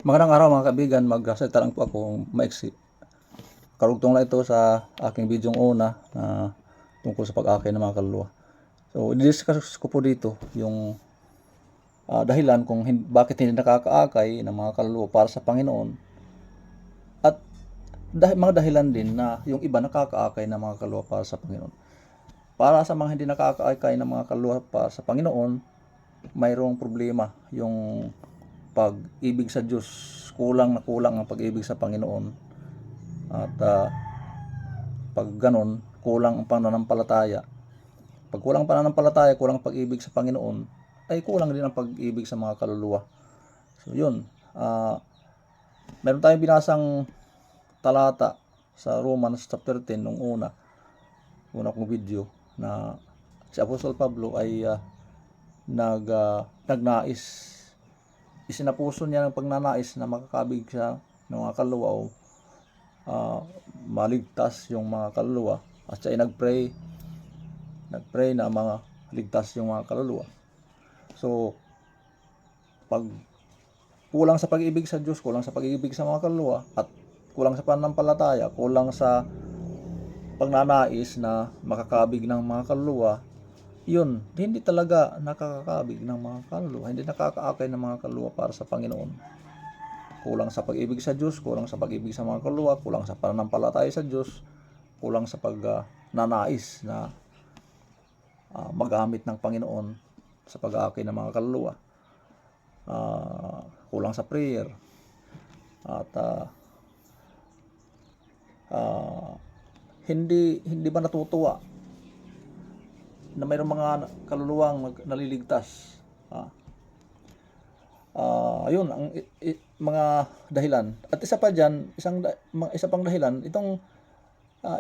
Magandang araw mga kaibigan, magsasalita lang po ako maiksi. Karugtong lang ito sa aking bidyong una na tungkol sa pag-akay ng mga kaluluwa. So, i-discuss ko po dito yung dahilan kung bakit hindi nakakaakay ng mga kaluluwa para sa Panginoon, at mga dahilan din na yung iba nakakaakay ng mga kaluluwa para sa Panginoon. Para sa mga hindi nakakaakay ng mga kaluluwa para sa Panginoon, mayroong problema yung pag-ibig sa Diyos. Kulang na kulang ang pag-ibig sa Panginoon. At pag ganon, kulang ang pananampalataya. Pag kulang ang pananampalataya, kulang ang pag-ibig sa Panginoon, ay kulang din ang pag-ibig sa mga kaluluwa. So yun, meron tayong binasang talata sa Romans chapter 10 nung una kong video, na si Apostol Pablo ay nagnais, isinapuso niya ng pagnanais na makakabig siya ng mga kaluluwa o maligtas yung mga kaluluwa, at siya ay nagpray na mga ligtas yung mga kaluluwa. So pag kulang sa pag-ibig sa Diyos, kulang sa pag-ibig sa mga kaluluwa, at kulang sa pananampalataya, kulang sa pagnanais na makakabig ng mga kaluluwa, yun, hindi talaga nakakakabig ng mga kaluluwa, hindi nakakaakay ng mga kaluluwa para sa Panginoon. Kulang sa pag-ibig sa Diyos, kulang sa pag-ibig sa mga kaluluwa, kulang sa pananampalataya sa Diyos, kulang sa pagnanais na magamit ng Panginoon sa pag-aakay ng mga kaluluwa, kulang sa prayer, at hindi ba natutuwa na mayroong mga kaluluwang naliligtas. Yun ang mga dahilan. At isa pa dyan, isa pang dahilan, itong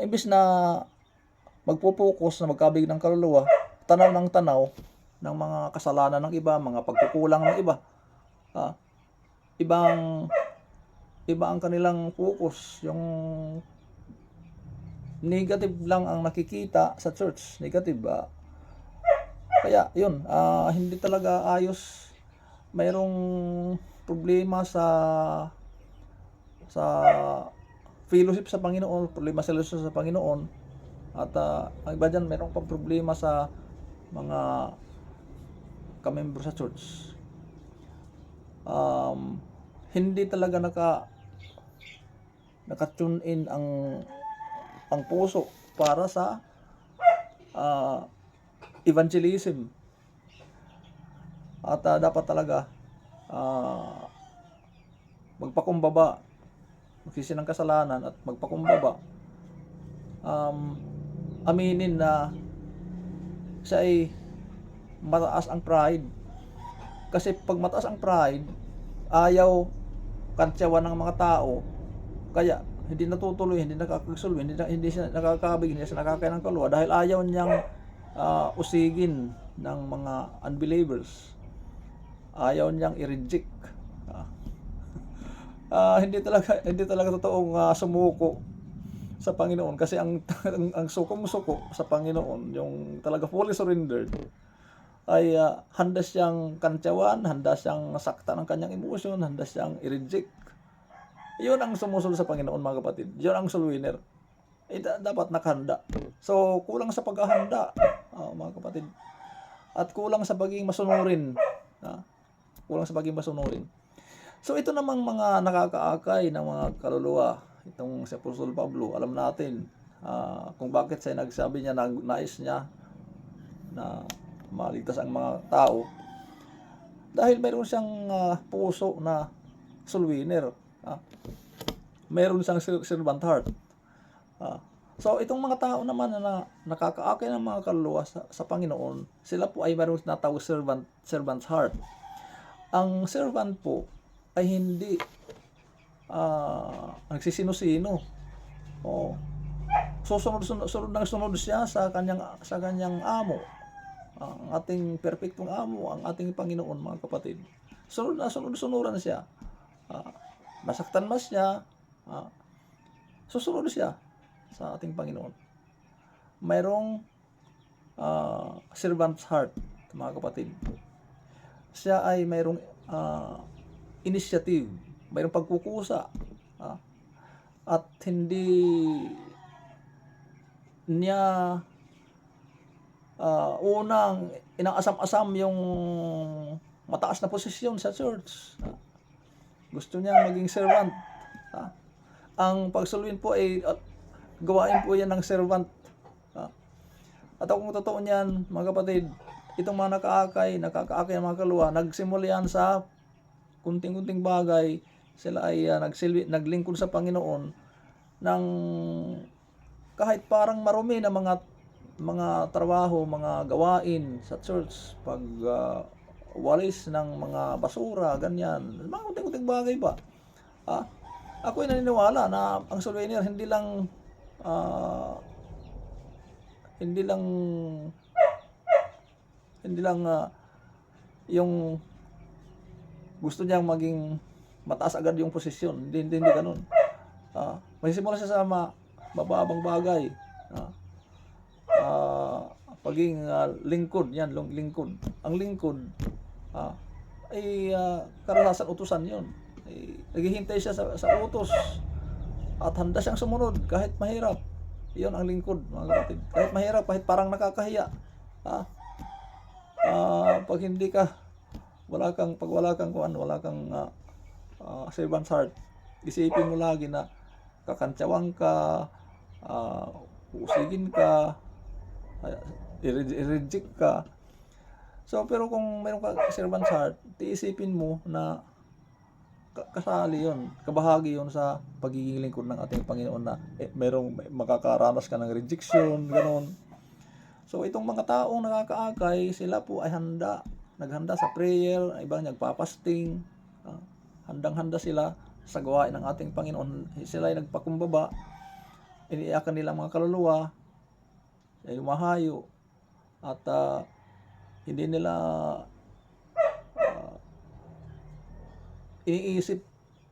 imbis na magpo-focus na magkabig ng kaluluwa, tanaw ng tanaw ng mga kasalanan ng iba, mga pagkukulang ng iba, iba ang kanilang focus. Yung negative lang ang nakikita sa church, negative. Kaya yun, hindi talaga ayos. Mayroong problema sa fellowship sa Panginoon, problema sa fellowship sa Panginoon, at ang iba dyan, mayroong pang problema sa mga kamembro sa church. Hindi talaga naka-tune in ang puso para sa evangelism. At dapat talaga magpakumbaba, magsisi ng kasalanan at magpakumbaba, aminin na siya ay mataas ang pride. Kasi pag mataas ang pride, ayaw kantyawan ng mga tao, kaya hindi natutuloy, hindi nakakasolve, hindi siya nakakabig, hindi siya nakakaya ng kaluluwa, dahil ayaw niyang usigin ng mga unbelievers, ayaw niyang i-reject. Hindi talaga totoong sumuko sa Panginoon, kasi ang suko sa Panginoon, yung talaga fully surrendered, ay handa siyang kantyawan, handa siyang sakta ng kanyang emosyon, handa siyang i-reject. Yun ang sumusunod sa Panginoon, mga kapatid. Yun ang soul winner. Dapat nakahanda. So kulang sa paghahanda, mga kapatid, at kulang sa pagiging masunurin. Kulang sa pagiging masunurin. So ito namang mga nakakaakay ng mga kaluluwa, itong si Apostol Pablo, alam natin kung bakit siya nagsabi niya, nais niya na maligtas ang mga tao, dahil mayroon siyang puso na soul winner. Mayroon siyang servant heart. So itong mga tao naman na nakakaakay ng mga kaluluwa sa Panginoon, sila po ay mayroon na tawag servant's heart. Ang servant po ay hindi nagsisino-sino. Sunod siya sa kanyang amo, ang ating perfectong amo, ang ating Panginoon, mga kapatid. Sunod-sunuran siya. Masaktan man siya, susunod siya sa ating Panginoon. Mayroong servant's heart, mga kapatid. Siya ay mayroong initiative. mayroong pagkukusa, at hindi niya unang inaasam-asam yung mataas na posisyon sa church. Gusto niya maging servant. Ang pagsulwin po ay gawain po yan ng servant. At kung totoo niyan, mga kapatid, itong mga nakakaakay ng mga kaluluwa, nagsimula yan sa kunting-kunting bagay. Sila ay naglingkod sa Panginoon ng kahit parang marumi na mga trabaho, mga gawain sa church, pag walis ng mga basura, ganyan, mga kunting-kunting bagay ba. Ako ay naniniwala na ang souvenir hindi lang yung gusto niyang maging mataas agad yung posisyon. Hindi ganun. Magsisimula siya sa mababang bagay. Paging lingkod, yan, lingkod. Ang lingkod ay karanasan utusan yun. Naghihintay siya sa utos at handa siyang sumunod kahit mahirap. Iyon ang lingkod, mga kapatid. Kahit mahirap, kahit parang nakakahiya. Pag hindi ka, wala kang servant's heart, isipin mo lagi na kakantsawang ka, usigin ka, i-reject ka. So, pero kung meron ka servant's heart, iisipin mo na kasali yun, kabahagi yun sa pagiging lingkod ng ating Panginoon na makakaranas ka ng rejection, gano'n. So, itong mga taong nakakaakay, sila po ay naghanda sa prayer, ibang nagpapasting, handang-handa sila sa gawain ng ating Panginoon. Sila ay nagpakumbaba, iniiyakan nila mga kaluluwa, ay lumahayo, at hindi nila iniisip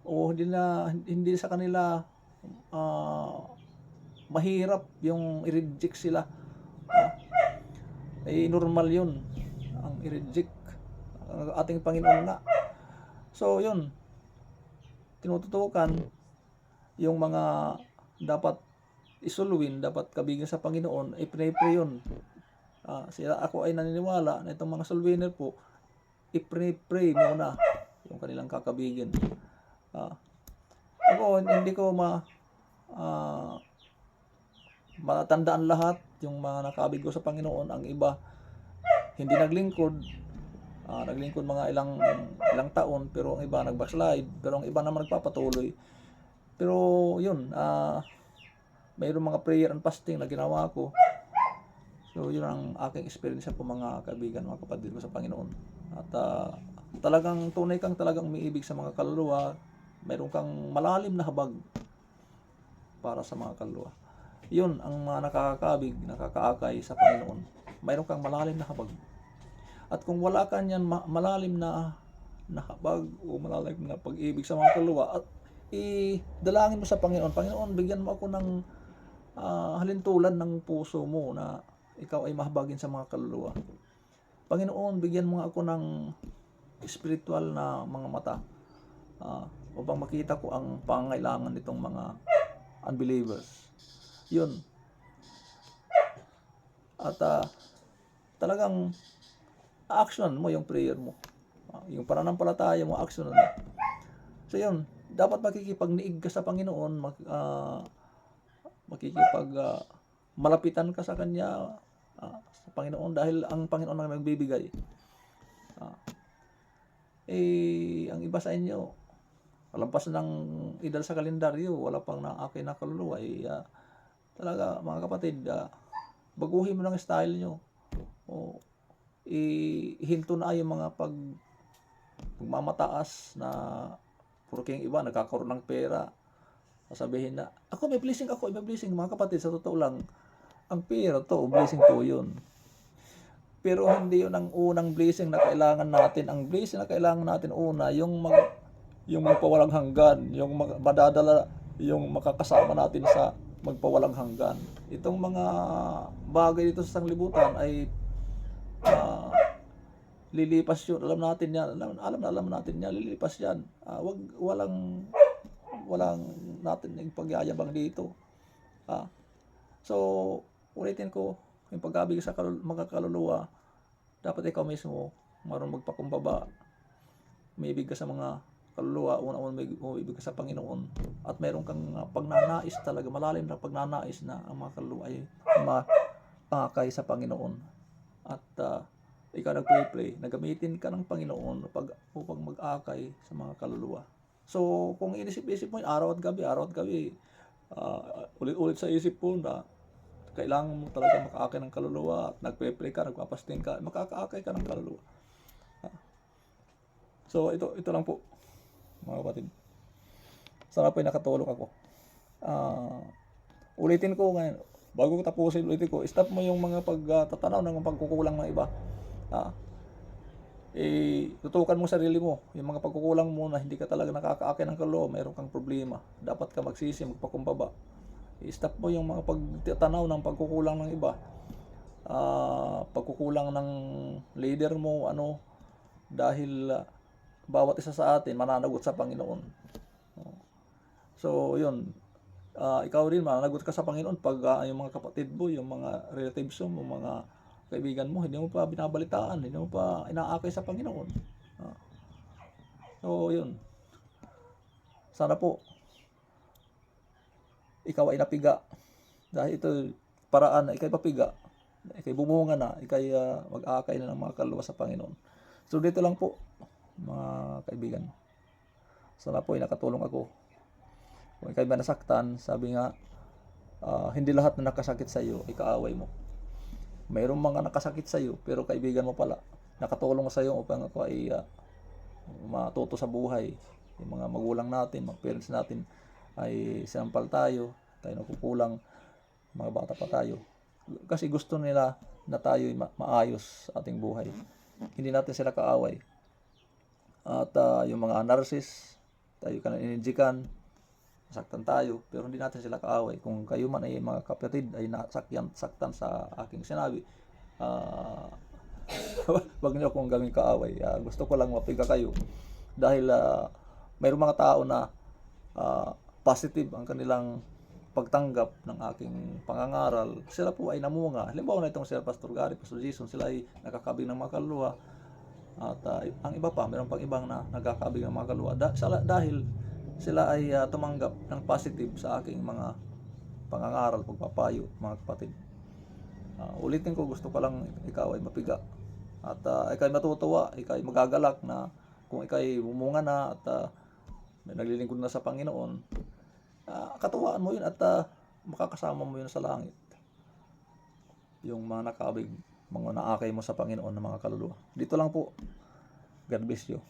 o hindi sa kanila mahirap yung i-reject sila. Ay normal yun ang i-reject ang ating Panginoon nga. So yun, tinututukan yung mga dapat isuluin, dapat kabigyan sa Panginoon, ay pray yun. Ako ay naniniwala na itong mga sulwiner po, i-pray muna yung kanilang kakabigin. Ako, hindi ko matandaan lahat yung mga nakabig ko sa Panginoon. Ang iba, hindi naglingkod, mga ilang taon, pero ang iba nag-backslide, pero ang iba naman nagpapatuloy. Pero yun, mayroong mga prayer and fasting na ginawa ko. So yun ang aking experience po, mga kaibigan, mga kapatid ko sa Panginoon. At talagang tunay kang talagang umiibig sa mga kaluluwa, mayroon kang malalim na habag para sa mga kaluluwa. Yun ang mga nakakaakay sa Panginoon. Mayroon kang malalim na habag. At kung wala ka niyan malalim na habag o malalim na pag-ibig sa mga kaluluwa, at idalangin mo sa Panginoon, Panginoon, bigyan mo ako ng halintulan ng puso mo na ikaw ay mahabagin sa mga kaluluwa. Panginoon, bigyan mo ako ng spiritual na mga mata upang makita ko ang pangangailangan nitong mga unbelievers. Yun. At talagang action mo yung prayer mo. Yung pananampalataya mo, action mo. So yun, dapat makikipagniig ka sa Panginoon, malapitan ka sa Kanya, sa Panginoon, dahil ang Panginoon ang nagbibigay. Ang iba sa inyo, lampas ng edad sa kalendaryo, wala pang aking nakaluluwa, talaga mga kapatid, baguhin mo ng style nyo. Ihinto na yung mga pagmamataas na porque yung iba nagkakaroon ng pera. Sasabihin na, ako may blessing, mga kapatid, sa totoo lang, ang pera to, blessing po yun. Pero hindi yun ang unang blessing na kailangan natin. Ang blessing na kailangan natin una, yung magpawalang hanggan, yung madadala, yung makakasama natin sa magpawalang hanggan. Itong mga bagay dito sa sanglibutan ay lilipas yun. Alam natin yan. Alam natin yan. Lilipas yan. Walang natin yung pagyayabang dito. So, ulitin ko, yung pag-abig sa mga kaluluwa, dapat ikaw mismo marunong magpakumbaba. Umibig ka sa mga kaluluwa, una-una umibig ka sa Panginoon. At meron kang pagnanais talaga, malalim na pagnanais na ang mga kaluluwa ay maakay sa Panginoon. At ikaw nagpe-pray, nagamitin ka ng Panginoon upang mag-akay sa mga kaluluwa. So, kung inisip-isip mo yun, araw at gabi, ulit-ulit sa isip mo na kailangan mo talaga makaakay ng kaluluwa at nagpe-pray ka, nagpapasting ka, makakaakay ka ng kaluluwa. So, ito lang po, mga kapatid. Sana po ay nakatulong ako. Ulitin ko ngayon, bago ko tapusin, stop mo yung mga pagtatanaw ng pagkukulang ng iba. Tutukan mo sarili mo, yung mga pagkukulang mo na hindi ka talaga nakakaakay ng kaluluwa, mayroon kang problema. Dapat ka magsisi, magpakumbaba. I-stop mo yung mga pagtatanaw ng pagkukulang ng iba. Pagkukulang ng leader mo, dahil bawat isa sa atin mananagot sa Panginoon. So, yun. Ikaw rin, mananagot ka sa Panginoon pag yung mga kapatid mo, yung mga relatives mo, yung mga kaibigan mo, hindi mo pa binabalitaan, hindi mo pa inaakay sa Panginoon. So, yun. Sana po, ikaw ay napiga. Dahil ito, paraan na ikay papiga, ikay bumunga na, ikay mag-aakay na ng mga kaluluwa sa Panginoon. So, dito lang po, mga kaibigan. Sana po ay nakatulong ako. Kung ikay ba nasaktan, sabi nga, hindi lahat na nakasakit sa iyo, ikaaway mo. Mayroong mga nakasakit sa iyo, pero kaibigan mo pala. Nakatulong sa iyo upang ako ay matuto sa buhay. Yung mga magulang natin, mga parents natin, ay sinampal tayo nakukulang, mga bata pa tayo. Kasi gusto nila na tayo maayos sa ating buhay. Hindi natin sila kaaway. At yung mga narcissist, tayo ka na ininjikan, saktan tayo, pero hindi natin sila kaaway. Kung kayo man ay mga kapatid ay saktan sa aking sinabi, wag niyo akong gawing kaaway. Gusto ko lang mapiga kayo. Dahil mayroong mga tao na positive ang kanilang pagtanggap ng aking pangangaral. Sila po ay namunga. Halimbawa na itong sila Pastor Gary, Pastor Jason, sila ay nakakabing ng mga kaluluwa. At ang iba pa, mayroon pang ibang na nagkakabing ng mga kaluluwa. Dahil sila ay tumanggap ng positive sa aking mga pangangaral, pagpapayo, mga kapatid. Ulitin ko, gusto ko lang ikaw ay mapiga. At ikaw ay matutuwa, ikaw ay magagalak na kung ikaw ay bumunga na at naglilingkod na sa Panginoon, katuwaan mo yun at makakasama mo yun sa langit. Yung mga nakabig, mga naakay mo sa Panginoon ng mga kaluluwa. Dito lang po. God bless you.